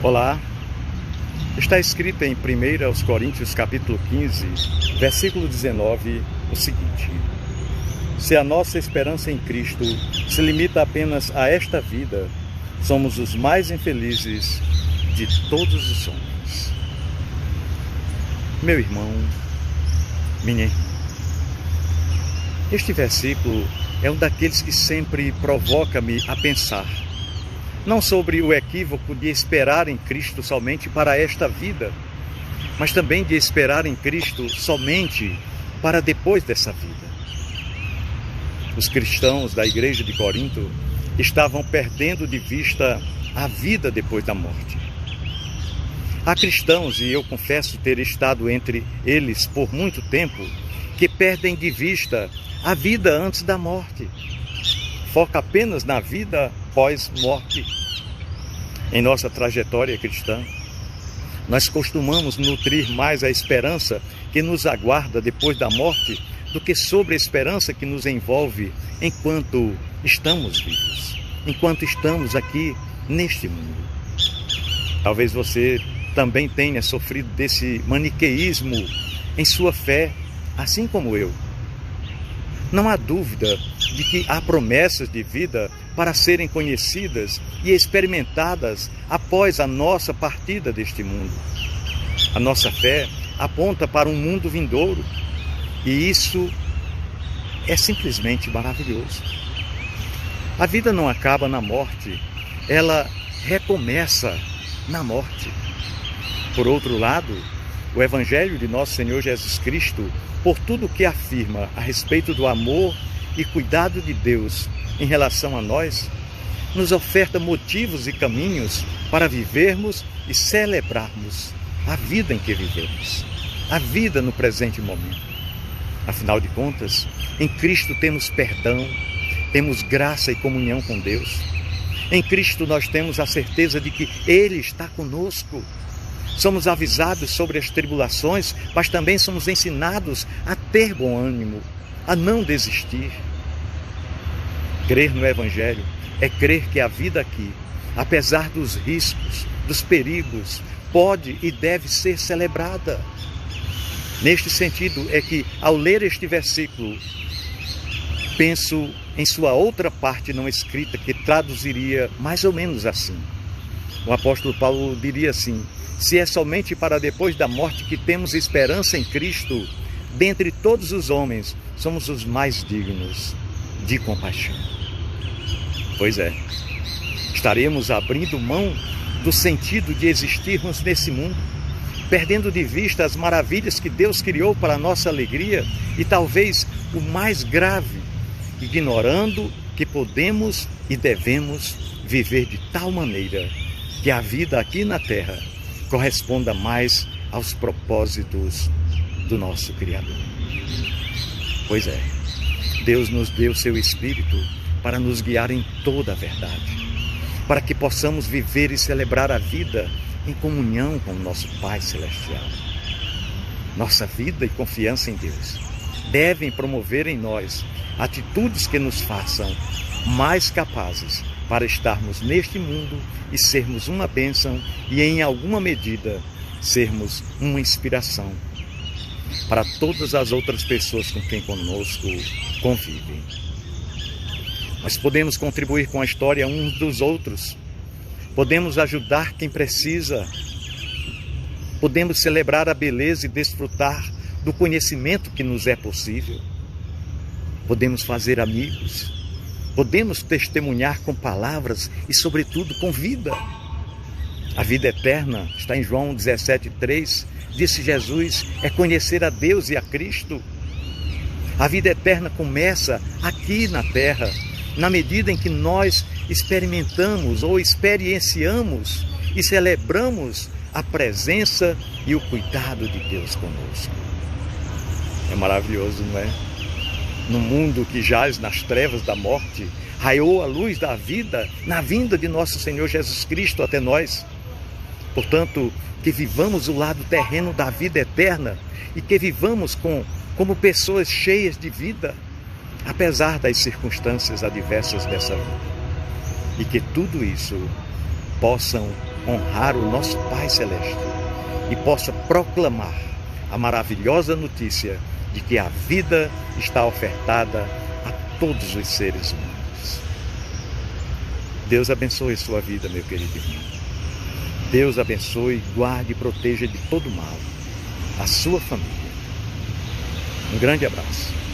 Olá, está escrito em 1 Coríntios capítulo 15, versículo 19, o seguinte: se a nossa esperança em Cristo se limita apenas a esta vida, somos os mais infelizes de todos os homens. Meu irmão, minha irmã, este versículo é um daqueles que sempre provoca-me a pensar, não sobre o equívoco de esperar em Cristo somente para esta vida, mas também de esperar em Cristo somente para depois dessa vida. Os cristãos da igreja de Corinto estavam perdendo de vista a vida depois da morte. Há cristãos, e eu confesso ter estado entre eles por muito tempo, que perdem de vista a vida antes da morte. Foca apenas na vida pós-morte. Em nossa trajetória cristã, nós costumamos nutrir mais a esperança que nos aguarda depois da morte do que sobre a esperança que nos envolve enquanto estamos vivos, enquanto estamos aqui neste mundo. Talvez você também tenha sofrido desse maniqueísmo em sua fé, assim como eu. Não há dúvida de que há promessas de vida para serem conhecidas e experimentadas após a nossa partida deste mundo. A nossa fé aponta para um mundo vindouro, e isso é simplesmente maravilhoso. A vida não acaba na morte, ela recomeça na morte. Por outro lado, o Evangelho de nosso Senhor Jesus Cristo, por tudo o que afirma a respeito do amor e cuidado de Deus em relação a nós, nos oferta motivos e caminhos para vivermos e celebrarmos a vida em que vivemos, a vida no presente momento. Afinal de contas, em Cristo temos perdão, temos graça e comunhão com Deus. Em Cristo nós temos a certeza de que Ele está conosco. Somos avisados sobre as tribulações, mas também somos ensinados a ter bom ânimo, a não desistir. Crer no Evangelho é crer que a vida aqui, apesar dos riscos, dos perigos, pode e deve ser celebrada. Neste sentido é que, ao ler este versículo, penso em sua outra parte não escrita, que traduziria mais ou menos assim. O apóstolo Paulo diria assim: se é somente para depois da morte que temos esperança em Cristo, dentre todos os homens, somos os mais dignos de compaixão. Pois é, estaremos abrindo mão do sentido de existirmos nesse mundo, perdendo de vista as maravilhas que Deus criou para a nossa alegria e talvez o mais grave, ignorando que podemos e devemos viver de tal maneira que a vida aqui na terra corresponda mais aos propósitos do nosso Criador. Pois é, Deus nos deu seu Espírito para nos guiar em toda a verdade, para que possamos viver e celebrar a vida em comunhão com o nosso Pai Celestial. Nossa vida e confiança em Deus devem promover em nós atitudes que nos façam mais capazes para estarmos neste mundo e sermos uma bênção e, em alguma medida, sermos uma inspiração para todas as outras pessoas com quem conosco convivem. Nós podemos contribuir com a história uns dos outros, podemos ajudar quem precisa, podemos celebrar a beleza e desfrutar do conhecimento que nos é possível, podemos fazer amigos, podemos testemunhar com palavras e, sobretudo, com vida. A vida eterna, está em João 17,3, disse Jesus, é conhecer a Deus e a Cristo. A vida eterna começa aqui na terra, na medida em que nós experimentamos ou experienciamos e celebramos a presença e o cuidado de Deus conosco. É maravilhoso, não é? No mundo que jaz nas trevas da morte, raiou a luz da vida na vinda de nosso Senhor Jesus Cristo até nós. Portanto, que vivamos o lado terreno da vida eterna e que vivamos como pessoas cheias de vida, apesar das circunstâncias adversas dessa vida. E que tudo isso possam honrar o nosso Pai Celeste e possa proclamar a maravilhosa notícia de que a vida está ofertada a todos os seres humanos. Deus abençoe sua vida, meu querido irmão. Deus abençoe, guarde e proteja de todo mal a sua família. Um grande abraço.